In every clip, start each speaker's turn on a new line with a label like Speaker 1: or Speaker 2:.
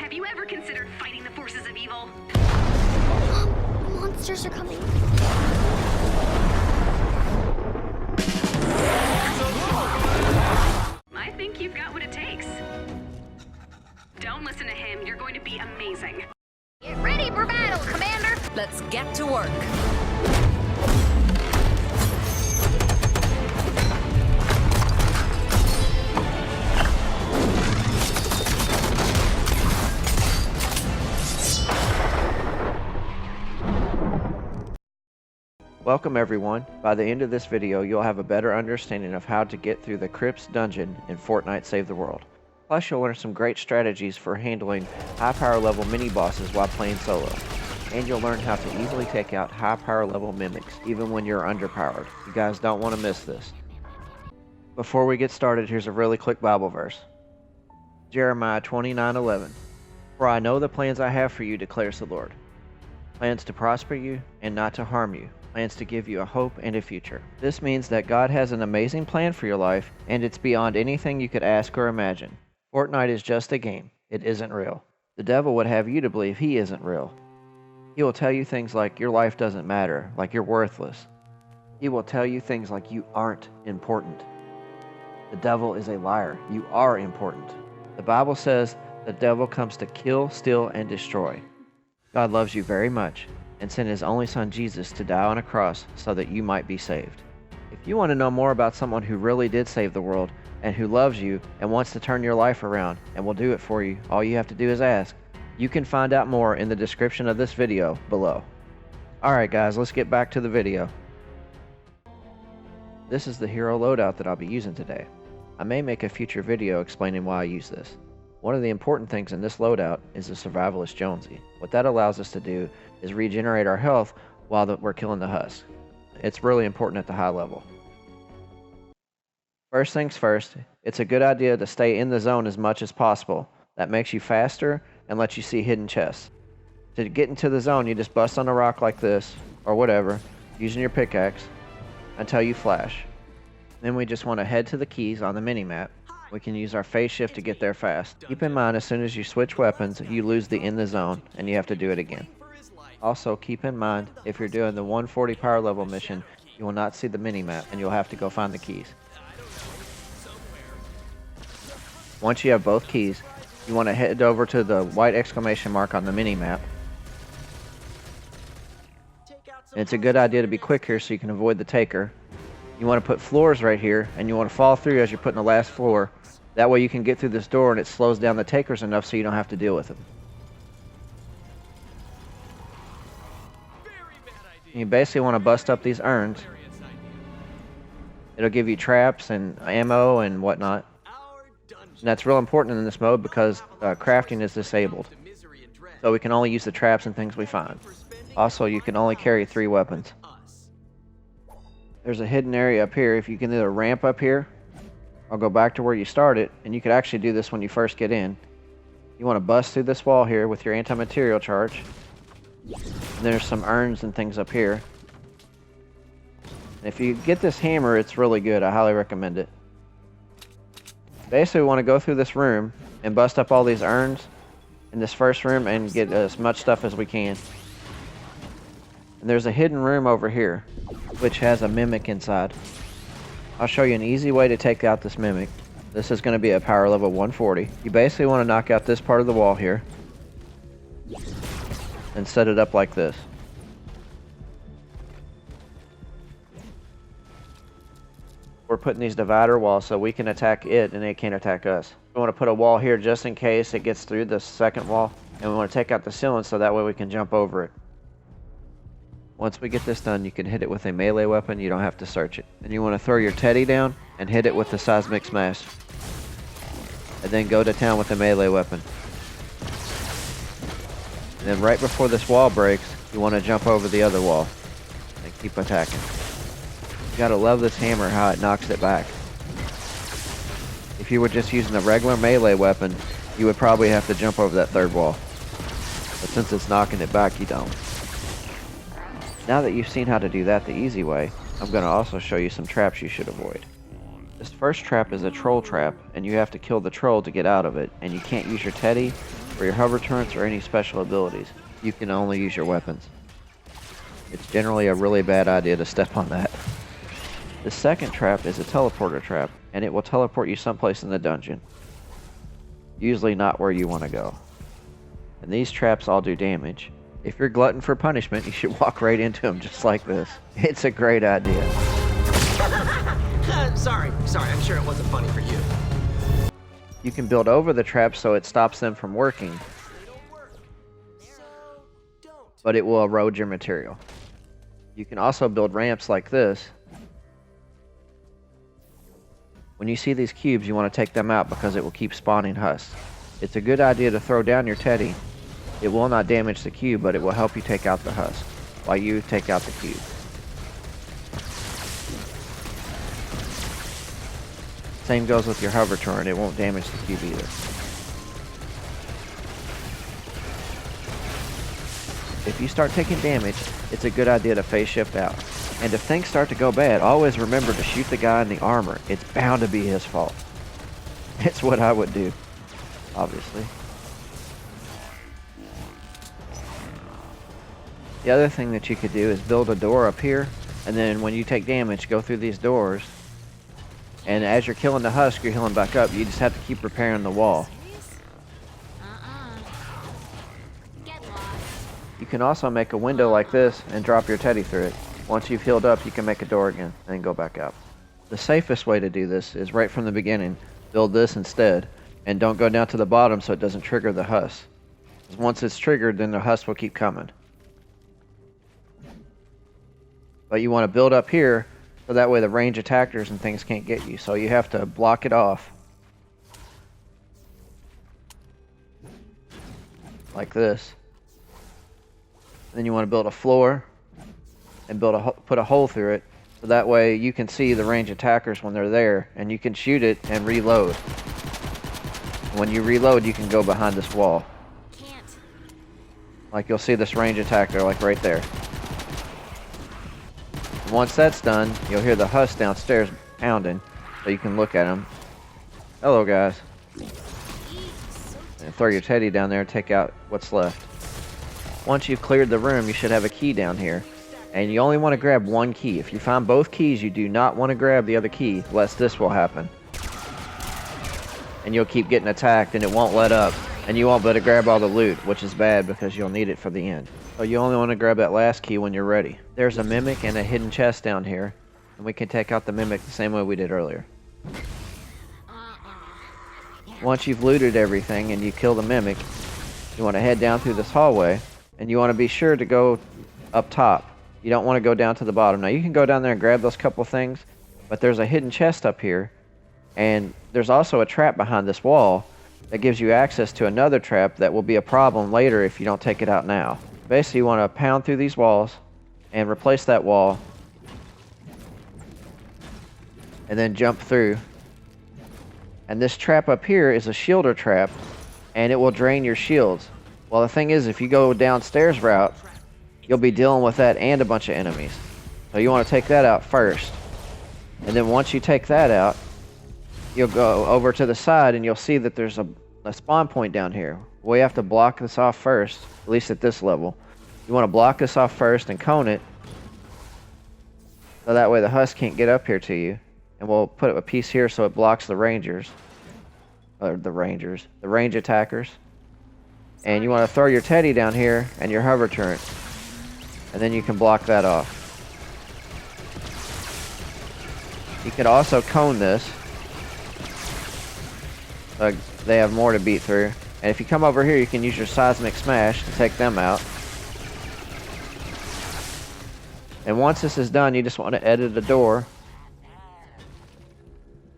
Speaker 1: Have you ever considered fighting the forces of evil?
Speaker 2: Monsters are coming.
Speaker 1: I think you've got what it takes. Don't listen to him. You're going to be amazing.
Speaker 2: Get ready for battle, Commander!
Speaker 3: Let's get to work.
Speaker 4: Welcome everyone. By the end of this video, you'll have a better understanding of how to get through the Crypts dungeon in Fortnite Save the World. Plus, you'll learn some great strategies for handling high power level mini bosses while playing solo. And you'll learn how to easily take out high power level mimics, even when you're underpowered. You guys don't want to miss this. Before we get started, here's a really quick Bible verse. Jeremiah 29:11. For I know the plans I have for you, declares the Lord. Plans to prosper you and not to harm you. Plans to give you a hope and a future. This means that God has an amazing plan for your life, and it's beyond anything you could ask or imagine. Fortnite is just a game. It isn't real. The devil would have you to believe he isn't real. He will tell you things like your life doesn't matter, like you're worthless. He will tell you things like you aren't important. The devil is a liar. You are important. The Bible says the devil comes to kill, steal, and destroy. God loves you very much and sent his only son Jesus to die on a cross so that you might be saved. If you want to know more about someone who really did save the world and who loves you and wants to turn your life around and will do it for you, all you have to do is ask. You can find out more in the description of this video below. Alright guys, let's get back to the video. This is the hero loadout that I'll be using today. I may make a future video explaining why I use this. One of the important things in this loadout is the Survivalist Jonesy. What that allows us to do is regenerate our health while we're killing the husk. It's really important at the high level. First things first, it's a good idea to stay in the zone as much as possible. That makes you faster and lets you see hidden chests. To get into the zone, you just bust on a rock like this, or whatever, using your pickaxe, until you flash. Then we just want to head to the keys on the mini-map. We can use our phase shift to get there fast. Keep in mind, as soon as you switch weapons, you lose the in the zone, and you have to do it again. Also, keep in mind, if you're doing the 140 power level mission, you will not see the mini-map, and you'll have to go find the keys. Once you have both keys, you want to head over to the white exclamation mark on the mini-map. And it's a good idea to be quick here so you can avoid the taker. You want to put floors right here, and you want to fall through as you're putting the last floor. That way you can get through this door and it slows down the takers enough so you don't have to deal with them. You basically want to bust up these urns. It'll give you traps and ammo and whatnot. And that's real important in this mode because crafting is disabled. So we can only use the traps and things we find. Also, you can only carry 3 weapons. There's a hidden area up here. If you can either ramp up here or go back to where you started, and you could actually do this when you first get in. You want to bust through this wall here with your anti-material charge. And there's some urns and things up here. And if you get this hammer, it's really good. I highly recommend it. Basically, we want to go through this room and bust up all these urns in this first room and get as much stuff as we can. And there's a hidden room over here, which has a mimic inside. I'll show you an easy way to take out this mimic. This is going to be a power level 140. You basically want to knock out this part of the wall here and set it up like this. We're putting these divider walls so we can attack it and it can't attack us. We want to put a wall here just in case it gets through the second wall, and we want to take out the ceiling so that way we can jump over it. Once we get this done, you can hit it with a melee weapon. You don't have to search it. And you want to throw your teddy down and hit it with the seismic smash. And then go to town with a melee weapon. And then right before this wall breaks, you want to jump over the other wall and keep attacking. You gotta love this hammer, how it knocks it back. If you were just using a regular melee weapon, you would probably have to jump over that third wall. But since it's knocking it back, you don't. Now that you've seen how to do that the easy way, I'm going to also show you some traps you should avoid. This first trap is a troll trap, and you have to kill the troll to get out of it, and you can't use your teddy For your hover turrets or any special abilities, you can only use your weapons. It's generally a really bad idea to step on that. The second trap is a teleporter trap, and it will teleport you someplace in the dungeon. Usually not where you want to go. And these traps all do damage. If you're glutton for punishment, you should walk right into them just like this. It's a great idea.
Speaker 3: Sorry, I'm sure it wasn't funny for you.
Speaker 4: You can build over the traps so it stops them from working, but it will erode your material. You can also build ramps like this. When you see these cubes, you want to take them out because it will keep spawning husks. It's a good idea to throw down your teddy. It will not damage the cube, but it will help you take out the husk while you take out the cube. Same goes with your hover turret. It won't damage the cube either. If you start taking damage, it's a good idea to phase shift out. And if things start to go bad, always remember to shoot the guy in the armor. It's bound to be his fault. It's what I would do, obviously. The other thing that you could do is build a door up here, and then when you take damage, go through these doors. And as you're killing the husk, you're healing back up. You just have to keep repairing the wall. You can also make a window like this and drop your teddy through it. Once you've healed up, you can make a door again and then go back out. The safest way to do this is right from the beginning. Build this instead, and don't go down to the bottom so it doesn't trigger the husk. Once it's triggered, then the husk will keep coming. But you want to build up here so that way the range attackers and things can't get you. So you have to block it off like this. Then you want to build a floor and put a hole through it, so that way you can see the range attackers when they're there, and you can shoot it and reload. When you reload, you can go behind this wall. Like you'll see this range attacker like right there. And once that's done, you'll hear the husk downstairs pounding, so you can look at them. Hello guys. And throw your teddy down there and take out what's left. Once you've cleared the room, you should have a key down here. And you only want to grab one key. If you find both keys, you do not want to grab the other key, lest this will happen. And you'll keep getting attacked and it won't let up. And you won't be able to grab all the loot, which is bad because you'll need it for the end. So you only want to grab that last key when you're ready. There's a mimic and a hidden chest down here. And we can take out the mimic the same way we did earlier. Once you've looted everything and you kill the mimic, you want to head down through this hallway. And you want to be sure to go up top. You don't want to go down to the bottom. Now you can go down there and grab those couple things, but there's a hidden chest up here, and there's also a trap behind this wall that gives you access to another trap that will be a problem later if you don't take it out now. Basically, you want to pound through these walls and replace that wall, and then jump through. And this trap up here is a shielder trap, and it will drain your shields. Well, the thing is, if you go downstairs route, you'll be dealing with that and a bunch of enemies. So you want to take that out first. And then once you take that out, you'll go over to the side and you'll see that there's a spawn point down here. We have to block this off first, at least at this level. You want to block this off first and cone it, so that way the husk can't get up here to you. And we'll put a piece here so it blocks the rangers. Or the range attackers. And you want to throw your teddy down here and your hover turret. And then you can block that off. You could also cone this. So they have more to beat through. And if you come over here, you can use your seismic smash to take them out. And once this is done, you just want to edit a door.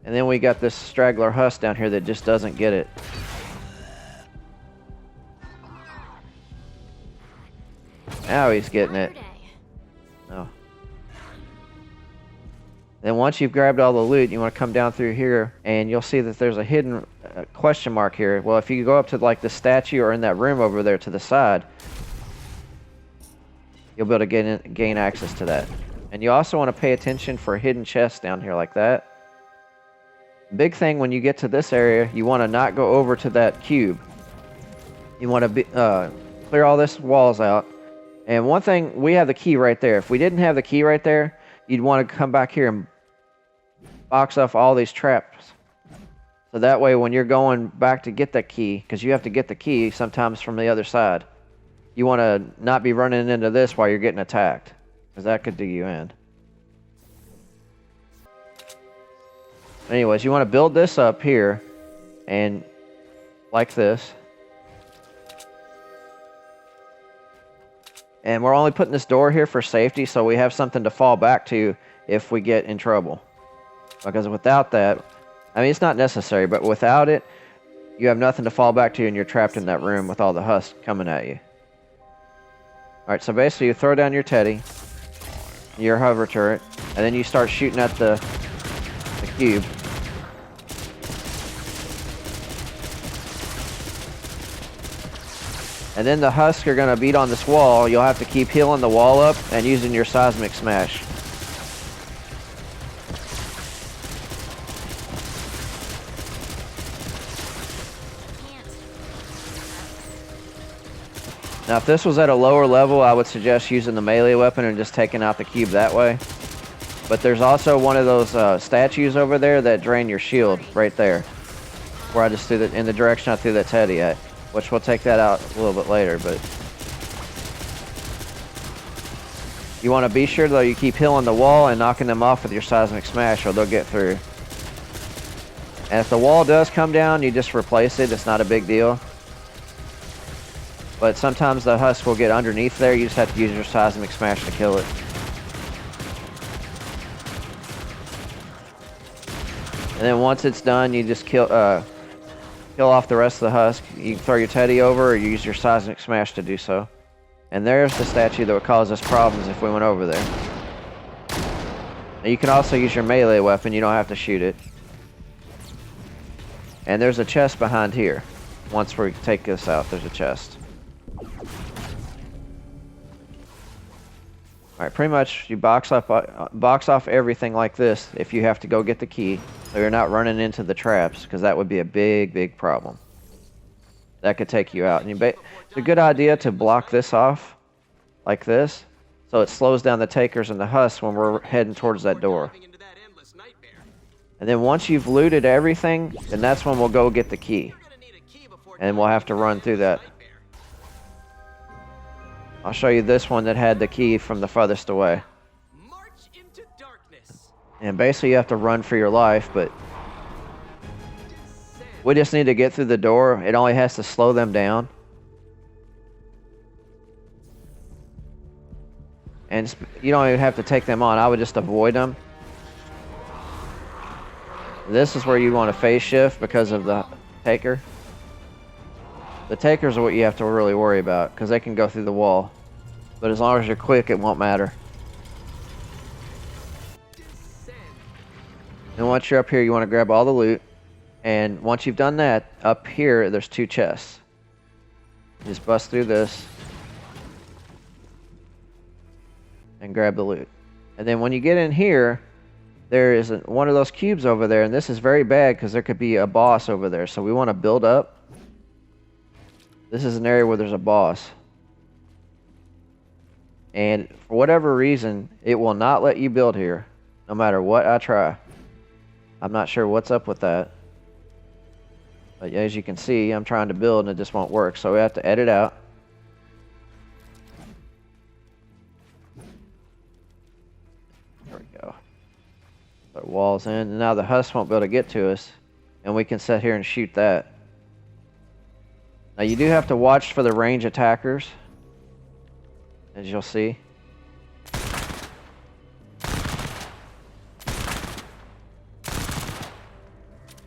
Speaker 4: And then we got this straggler husk down here that just doesn't get it. Now he's getting it. Oh. Then once you've grabbed all the loot, you want to come down through here, and you'll see that there's a hidden question mark here. Well, if you go up to like the statue or in that room over there to the side, you'll be able to gain access to that. And you also want to pay attention for hidden chests down here like that. Big thing when you get to this area, you want to not go over to that cube. You want to clear all this walls out. And one thing, we have the key right there. If we didn't have the key right there, you'd want to come back here and box off all these traps. So that way when you're going back to get that key, because you have to get the key sometimes from the other side, you want to not be running into this while you're getting attacked, because that could do you in. Anyways, you want to build this up here, and like this. And we're only putting this door here for safety, so we have something to fall back to if we get in trouble. Because without that, I mean, it's not necessary, but without it, you have nothing to fall back to and you're trapped in that room with all the husks coming at you. Alright, so basically you throw down your teddy, your hover turret, and then you start shooting at the cube. And then the husks are going to beat on this wall. You'll have to keep healing the wall up and using your seismic smash. Now if this was at a lower level, I would suggest using the melee weapon and just taking out the cube that way. But there's also one of those statues over there that drain your shield right there. Where I just threw it in the direction I threw that teddy at. Which we'll take that out a little bit later, but you want to be sure though you keep healing the wall and knocking them off with your seismic smash or they'll get through. And if the wall does come down, you just replace it. It's not a big deal. But sometimes the husk will get underneath there. You just have to use your seismic smash to kill it. And then once it's done, you just kill off the rest of the husk. You can throw your teddy over or use your seismic smash to do so. And there's the statue that would cause us problems if we went over there. Now you can also use your melee weapon. You don't have to shoot it. And there's a chest behind here. Once we take this out, there's a chest. Alright, pretty much you box off everything like this if you have to go get the key, so you're not running into the traps, because that would be a big problem. That could take you out. And it's a good idea to block this off like this, so it slows down the takers and the husks when we're heading towards that door. And then once you've looted everything, then that's when we'll go get the key. And we'll have to run through that. I'll show you this one that had the key from the farthest away. And basically you have to run for your life, but we just need to get through the door. It only has to slow them down. And you don't even have to take them on. I would just avoid them. This is where you want to phase shift because of the taker. The takers are what you have to really worry about, because they can go through the wall. But as long as you're quick, it won't matter. And once you're up here, you want to grab all the loot. And once you've done that, up here, there's 2 chests. Just bust through this. And grab the loot. And then when you get in here, there is one of those cubes over there. And this is very bad, because there could be a boss over there. So we want to build up. This is an area where there's a boss. And for whatever reason, it will not let you build here, no matter what I try. I'm not sure what's up with that. But as you can see, I'm trying to build and it just won't work. So we have to edit out. There we go. Put walls in. And now the husk won't be able to get to us. And we can sit here and shoot that. Now you do have to watch for the range attackers, as you'll see.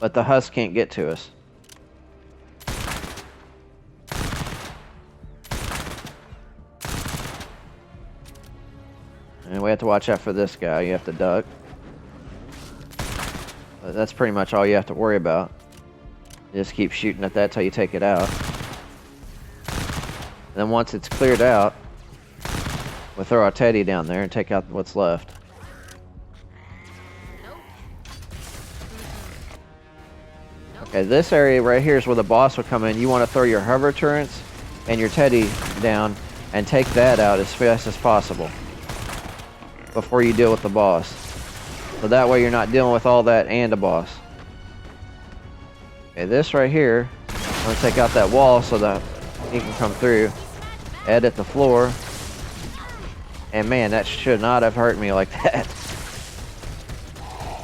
Speaker 4: But the husk can't get to us. And we have to watch out for this guy. You have to duck. But that's pretty much all you have to worry about. You just keep shooting at that till you take it out. And then once it's cleared out, we'll throw our teddy down there and take out what's left. Okay, this area right here is where the boss will come in. You want to throw your hover turrets and your teddy down and take that out as fast as possible before you deal with the boss. So that way you're not dealing with all that and a boss. Okay, this right here, I'm gonna take out that wall so that he can come through. Edit the floor. And man, that should not have hurt me like that.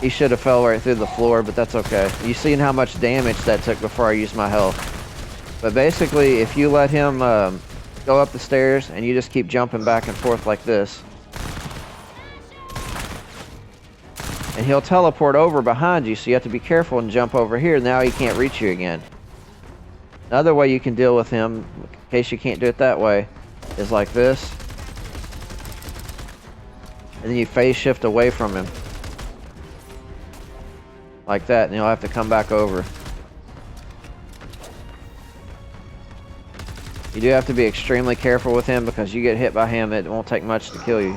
Speaker 4: He should have fell right through the floor, but that's okay. You seen how much damage that took before I used my health. But basically, if you let him go up the stairs and you just keep jumping back and forth like this, and he'll teleport over behind you, so you have to be careful and jump over here. Now he can't reach you again. Another way you can deal with him, in case you can't do it that way, is like this. And then you phase shift away from him. Like that, and you'll have to come back over. You do have to be extremely careful with him because you get hit by him, it won't take much to kill you.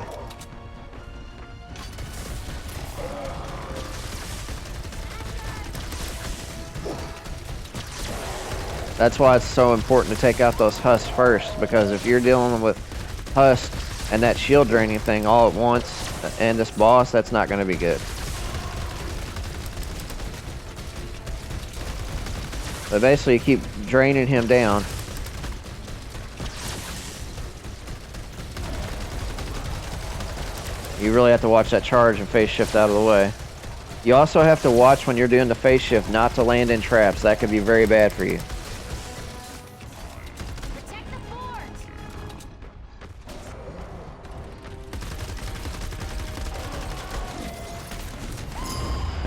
Speaker 4: That's why it's so important to take out those husks first, because if you're dealing with husks and that shield draining thing all at once, and this boss, that's not going to be good. But basically, you keep draining him down. You really have to watch that charge and phase shift out of the way. You also have to watch when you're doing the phase shift not to land in traps. That could be very bad for you.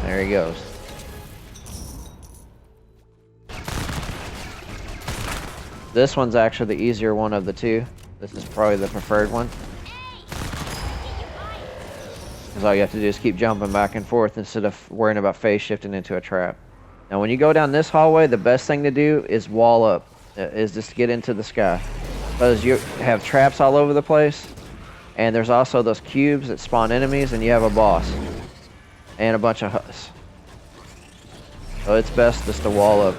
Speaker 4: There he goes. This one's actually the easier one of the two. This is probably the preferred one. Because all you have to do is keep jumping back and forth instead of worrying about phase shifting into a trap. Now when you go down this hallway, the best thing to do is wall up. Is just get into the sky. Because you have traps all over the place. And there's also those cubes that spawn enemies, and you have a boss. And a bunch of husks. So it's best just to wall up.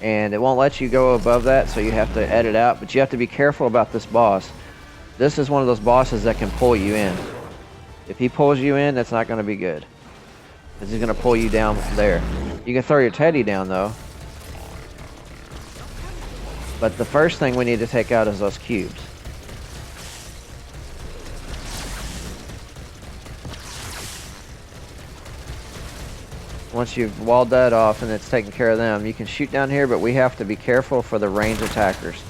Speaker 4: And it won't let you go above that, so you have to edit out. But you have to be careful about this boss. This is one of those bosses that can pull you in. If he pulls you in, that's not going to be good. Because he's going to pull you down from there. You can throw your teddy down, though. But the first thing we need to take out is those cubes. Once you've walled that off and it's taken care of them, you can shoot down here, but we have to be careful for the range attackers.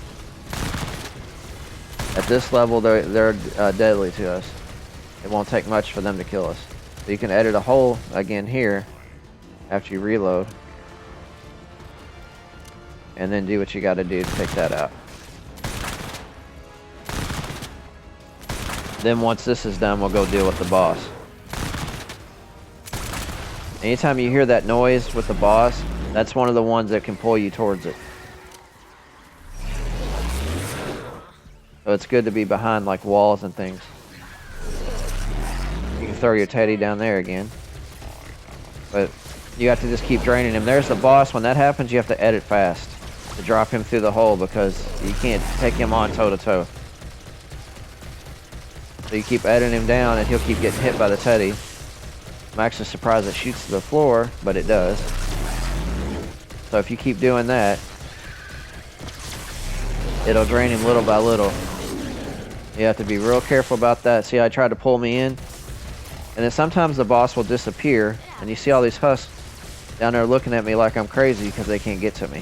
Speaker 4: At this level, they're deadly to us. It won't take much for them to kill us. So you can edit a hole again here after you reload. And then do what you gotta do to take that out. Then once this is done, we'll go deal with the boss. Anytime you hear that noise with the boss, that's one of the ones that can pull you towards it. So it's good to be behind like walls and things. You can throw your teddy down there again. But you have to just keep draining him. There's the boss. When that happens, you have to edit fast to drop him through the hole because you can't take him on toe to toe. So you keep editing him down and he'll keep getting hit by the teddy. I'm actually surprised it shoots to the floor, but it does. So if you keep doing that, it'll drain him little by little. You have to be real careful about that. See how I tried to pull me in? And then sometimes the boss will disappear, and you see all these husks down there looking at me like I'm crazy because they can't get to me.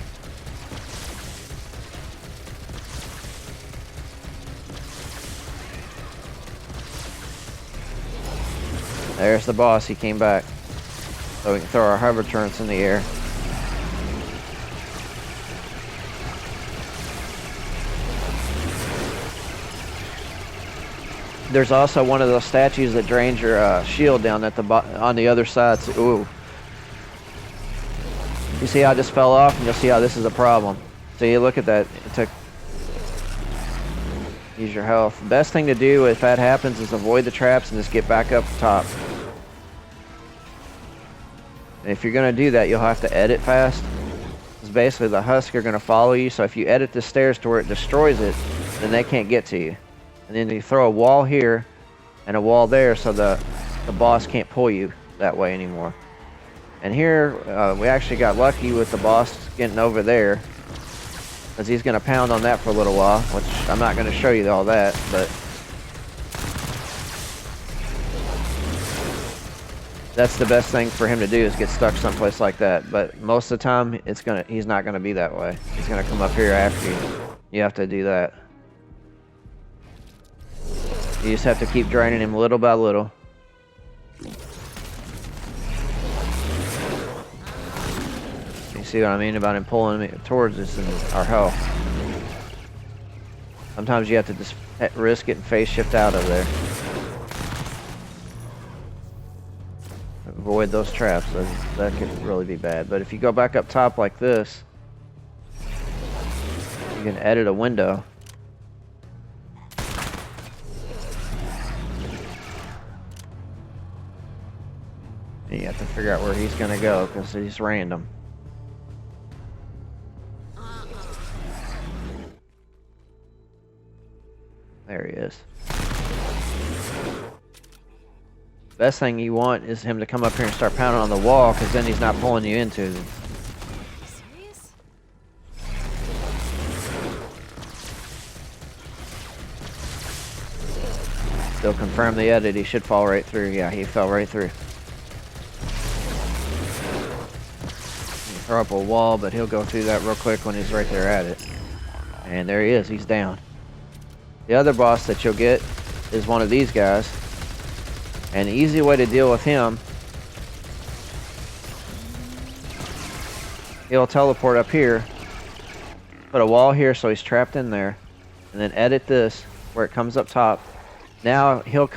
Speaker 4: There's the boss, he came back. So we can throw our hover turrets in the air. There's also one of those statues that drains your shield down at the on the other side. So, ooh. You see how I just fell off, and you'll see how this is a problem. So you look at that, it took... Use your health. The best thing to do if that happens is avoid the traps and just get back up top. And if you're going to do that, you'll have to edit fast. Because basically the husk are going to follow you, so if you edit the stairs to where it destroys it, then they can't get to you. And then you throw a wall here and a wall there, so the boss can't pull you that way anymore. And here, we actually got lucky with the boss getting over there, because he's going to pound on that for a little while, which I'm not going to show you all that, but that's the best thing for him to do, is get stuck someplace like that. But most of the time, he's not going to be that way. He's going to come up here after you. You have to do that. You just have to keep draining him little by little. You see what I mean about him pulling me towards us and our health. Sometimes you have to just risk it and phase shift out of there. Avoid those traps. That could really be bad. But if you go back up top like this, you can edit a window. And you have to figure out where he's going to go, because he's random. There he is. Best thing you want is him to come up here and start pounding on the wall, because then he's not pulling you into it.
Speaker 2: Serious?
Speaker 4: Still confirm the edit. He should fall right through. Yeah, he fell right through. You throw up a wall, but he'll go through that real quick when he's right there at it. And there he is. He's down. The other boss that you'll get is one of these guys. And the easy way to deal with him, he'll teleport up here, put a wall here so he's trapped in there, and then edit this where it comes up top. Now he'll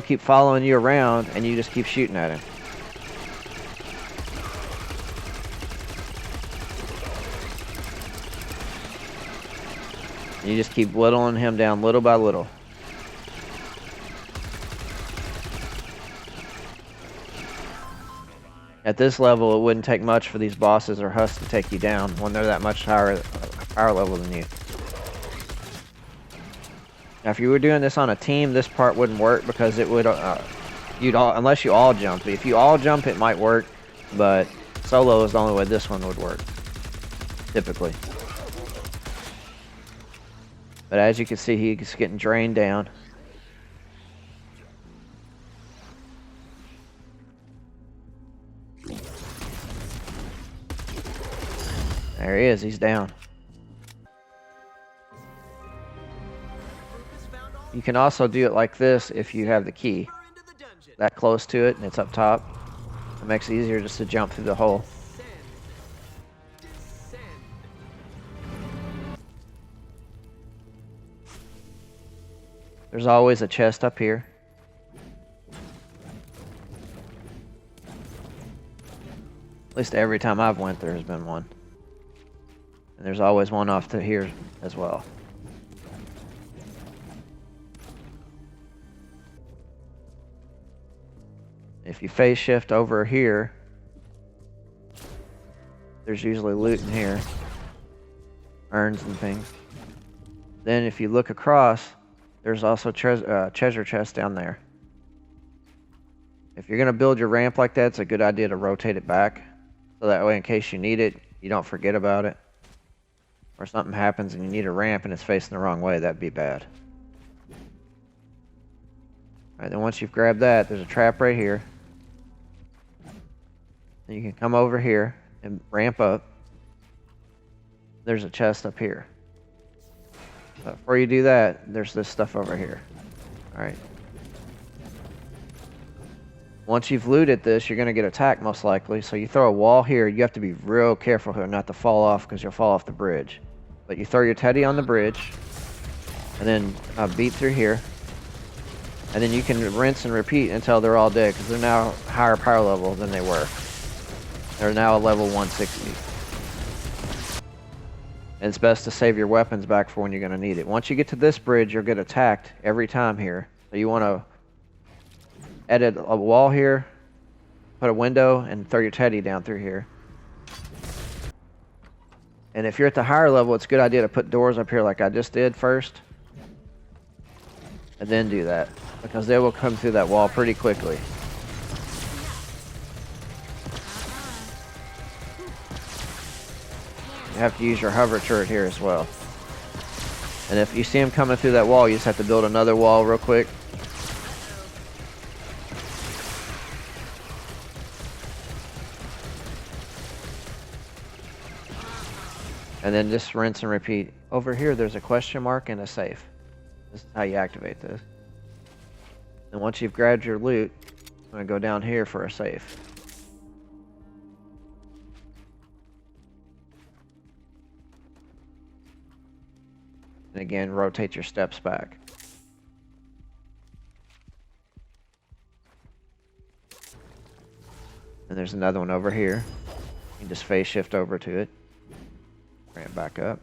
Speaker 4: keep following you around, and you just keep shooting at him. You just keep whittling him down little by little. At this level, it wouldn't take much for these bosses or husks to take you down when they're that much higher power level than you. Now, if you were doing this on a team, this part wouldn't work, because it would, unless you all jump. If you all jump, it might work, but solo is the only way this one would work, typically. But as you can see, he's getting drained down. There he is, he's down. You can also do it like this if you have the key. That close to it and it's up top. It makes it easier just to jump through the hole. There's always a chest up here. At least every time I've went, there's been one. And there's always one off to here as well. If you phase shift over here, there's usually loot in here. Urns and things. Then if you look across, there's also treasure chest down there. If you're going to build your ramp like that, it's a good idea to rotate it back. So that way, in case you need it, you don't forget about it. Or something happens and you need a ramp and it's facing the wrong way, that'd be bad. Alright, then once you've grabbed that, there's a trap right here. Then you can come over here and ramp up. There's a chest up here. But before you do that, there's this stuff over here. Alright. Once you've looted this, you're going to get attacked most likely. So you throw a wall here. You have to be real careful here not to fall off, because you'll fall off the bridge. But you throw your teddy on the bridge, and then beat through here. And then you can rinse and repeat until they're all dead, because they're now higher power level than they were. They're now a level 160. And it's best to save your weapons back for when you're going to need it. Once you get to this bridge, you'll get attacked every time here. So you want to edit a wall here, put a window, and throw your teddy down through here. And if you're at the higher level, it's a good idea to put doors up here like I just did first. And then do that. Because they will come through that wall pretty quickly. You have to use your hover turret here as well. And if you see them coming through that wall, you just have to build another wall real quick. And then just rinse and repeat. Over here, there's a question mark and a safe. This is how you activate this. And once you've grabbed your loot, I'm going to go down here for a safe. And again, rotate your steps back. And there's another one over here. You can just phase shift over to it. Bring it back up.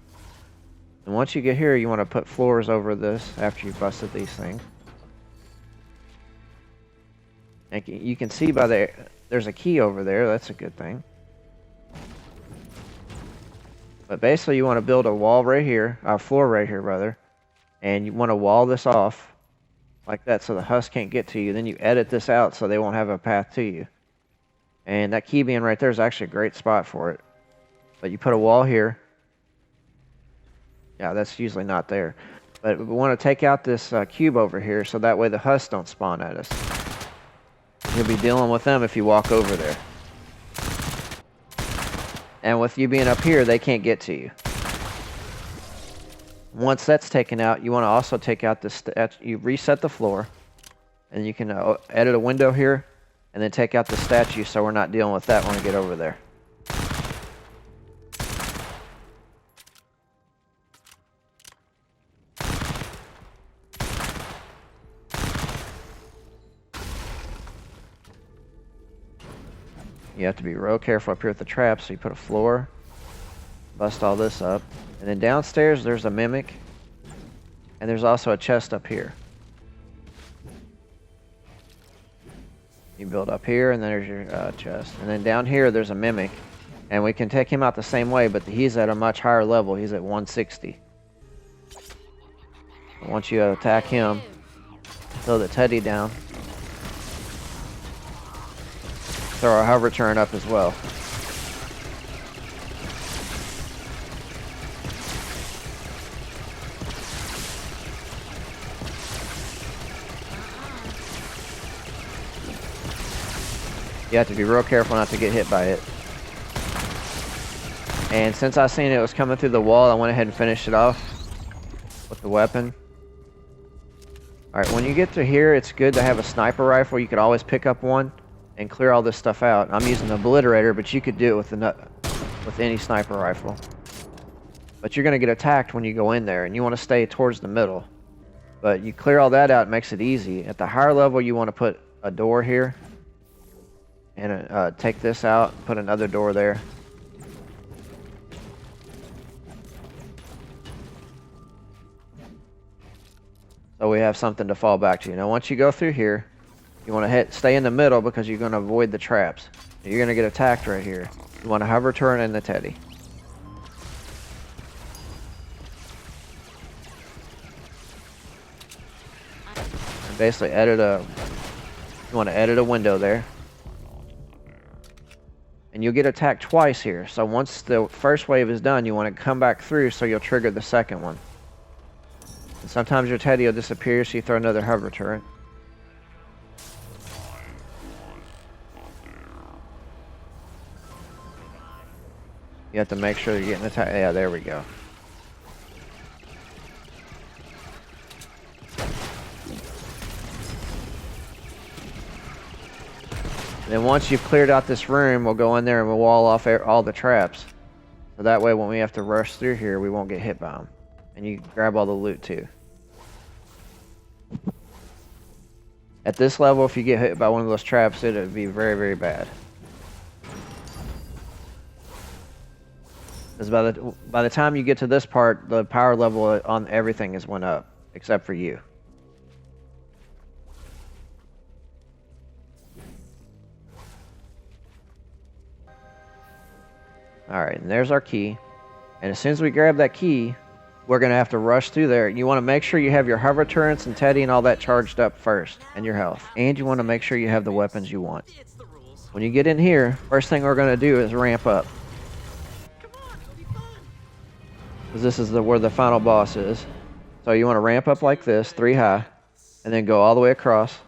Speaker 4: And once you get here, you want to put floors over this after you've busted these things. And you can see by there's a key over there. That's a good thing. But basically, you want to build a wall right here, a floor right here, rather. And you want to wall this off like that so the husk can't get to you. Then you edit this out so they won't have a path to you. And that key being right there is actually a great spot for it. But you put a wall here. Yeah, that's usually not there. But we want to take out this cube over here so that way the husks don't spawn at us. You'll be dealing with them if you walk over there. And with you being up here, they can't get to you. Once that's taken out, you want to also take out this. You reset the floor, and you can edit a window here, and then take out the statue so we're not dealing with that when we get over there. You have to be real careful up here with the traps. So you put a floor, bust all this up. And then downstairs there's a mimic. And there's also a chest up here. You build up here and then there's your chest. And then down here there's a mimic. And we can take him out the same way, but he's at a much higher level. He's at 160. And once you attack him, throw the teddy down. Throw our hover turret up as well. You have to be real careful not to get hit by it. And since I seen it was coming through the wall, I went ahead and finished it off with the weapon. Alright, when you get to here, it's good to have a sniper rifle. You could always pick up one and clear all this stuff out. I'm using the obliterator, but you could do it with any sniper rifle. But you're going to get attacked when you go in there, and you want to stay towards the middle. But you clear all that out, it makes it easy. At the higher level, you want to put a door here, and take this out, put another door there. So we have something to fall back to. Now, once you go through here, you want to stay in the middle because you're going to avoid the traps. You're going to get attacked right here. You want to hover turn in the teddy. And basically you want to edit a window there. And you'll get attacked twice here. So once the first wave is done, you want to come back through so you'll trigger the second one. And sometimes your teddy will disappear, so you throw another hover turret. You have to make sure you're getting attacked. Yeah, there we go. And then once you've cleared out this room, we'll go in there and we'll wall off all the traps. So that way when we have to rush through here, we won't get hit by them. And you grab all the loot too. At this level, if you get hit by one of those traps, it would be very, very bad. Because by the time you get to this part, the power level on everything has went up, except for you. Alright, and there's our key. And as soon as we grab that key, we're going to have to rush through there. You want to make sure you have your hover turrets and Teddy and all that charged up first, and your health. And you want to make sure you have the weapons you want. When you get in here, first thing we're going to do is ramp up. Because this is where the final boss is. So you want to ramp up like this, 3 high, and then go all the way across.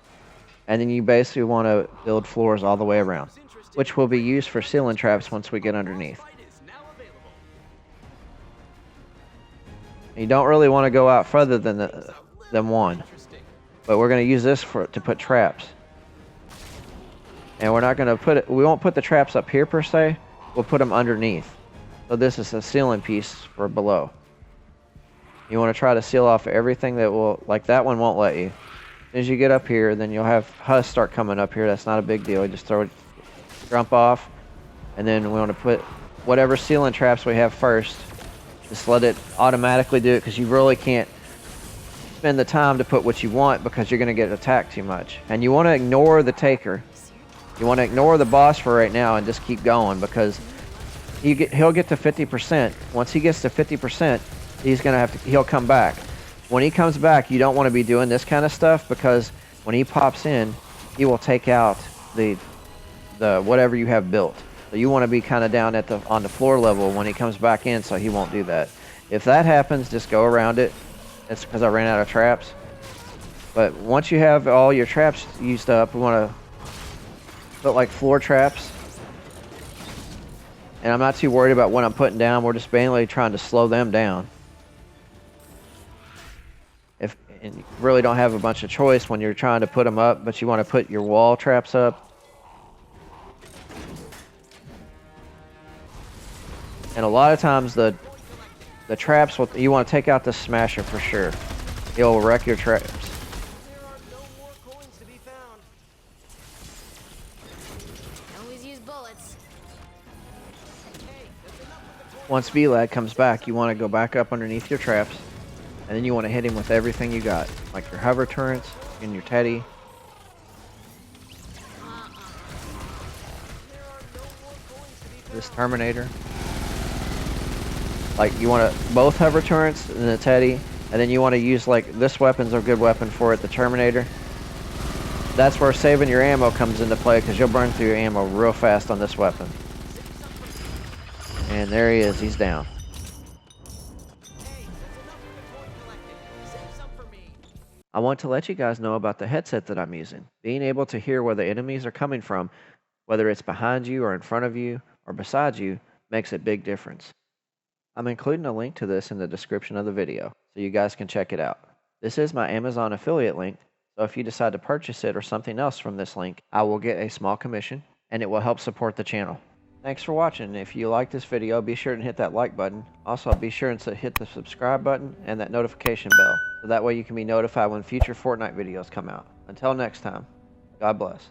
Speaker 4: And then you basically want to build floors all the way around, which will be used for ceiling traps once we get underneath. You don't really want to go out further than 1, but we're going to use this to put traps. And we're not going to we won't put the traps up here per se. We'll put them underneath. So this is a ceiling piece for below. You want to try to seal off everything that will, like that one won't let you. As you get up here, then you'll have husk start coming up here. That's not a big deal. You just throw it, jump off, and then we want to put whatever ceiling traps we have first. Just let it automatically do it, because you really can't spend the time to put what you want because you're going to get attacked too much. And you want to ignore the taker. You want to ignore the boss for right now and just keep going, because he'll get to 50%. Once he gets to 50%, he'll come back. When he comes back, you don't want to be doing this kind of stuff, because when he pops in, he will take out the whatever you have built. So you want to be kind of down on the floor level when he comes back in, so he won't do that. If that happens, just go around it. It's because I ran out of traps. But once you have all your traps used up, we want to put like floor traps. And I'm not too worried about what I'm putting down. We're just mainly trying to slow them down. And you really don't have a bunch of choice when you're trying to put them up, but you want to put your wall traps up. And a lot of times the traps, you want to take out the smasher for sure. He'll wreck your traps.
Speaker 2: There are no more coins to be found. Always use bullets.
Speaker 4: Once VLAG comes back, you want to go back up underneath your traps, and then you want to hit him with everything you got, like your hover turrets and your Teddy. This Terminator. Like, you want to both hover turrets and the Teddy, and then you want to use, like, this weapon's a good weapon for it, the Terminator. That's where saving your ammo comes into play, because you'll burn through your ammo real fast on this weapon. And there he is, he's down. I want to let you guys know about the headset that I'm using. Being able to hear where the enemies are coming from, whether it's behind you or in front of you or beside you, makes a big difference. I'm including a link to this in the description of the video, so you guys can check it out. This is my Amazon affiliate link, so if you decide to purchase it or something else from this link, I will get a small commission, and it will help support the channel. Thanks for watching. If you like this video, be sure to hit that like button. Also, be sure to hit the subscribe button and that notification bell, so that way you can be notified when future Fortnite videos come out. Until next time, God bless.